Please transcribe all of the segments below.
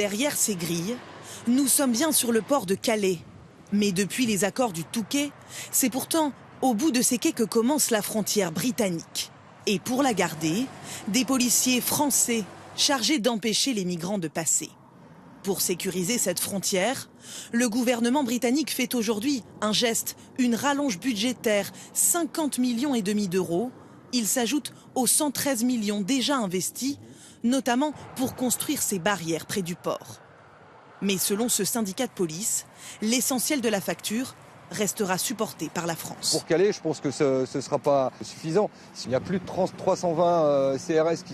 Derrière ces grilles, nous sommes bien sur le port de Calais. Mais depuis les accords du Touquet, c'est pourtant au bout de ces quais que commence la frontière britannique. Et pour la garder, des policiers français chargés d'empêcher les migrants de passer. Pour sécuriser cette frontière, le gouvernement britannique fait aujourd'hui un geste, une rallonge budgétaire, 50,5 millions d'euros. Il s'ajoute aux 113 millions déjà investis, notamment pour construire ces barrières près du port. Mais selon ce syndicat de police, l'essentiel de la facture restera supporté par la France. Pour Calais, je pense que ce ne sera pas suffisant. S'il y a plus de 320 CRS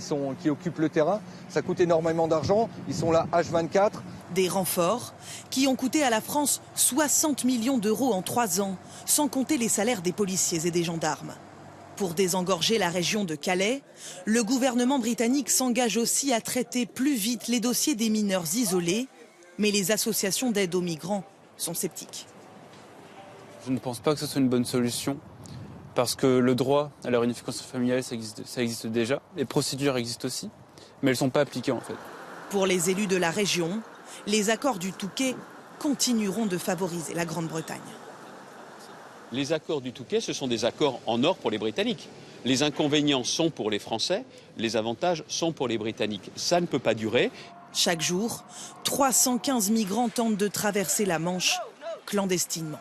qui occupent le terrain, ça coûte énormément d'argent. Ils sont là H24. Des renforts qui ont coûté à la France 60 millions d'euros en 3 ans, sans compter les salaires des policiers et des gendarmes. Pour désengorger la région de Calais, le gouvernement britannique s'engage aussi à traiter plus vite les dossiers des mineurs isolés, mais les associations d'aide aux migrants sont sceptiques. Je ne pense pas que ce soit une bonne solution, parce que le droit à la réunification familiale, ça existe déjà. Les procédures existent aussi, mais elles ne sont pas appliquées en fait. Pour les élus de la région, les accords du Touquet continueront de favoriser la Grande-Bretagne. Les accords du Touquet, ce sont des accords en or pour les Britanniques. Les inconvénients sont pour les Français, les avantages sont pour les Britanniques. Ça ne peut pas durer. Chaque jour, 315 migrants tentent de traverser la Manche clandestinement.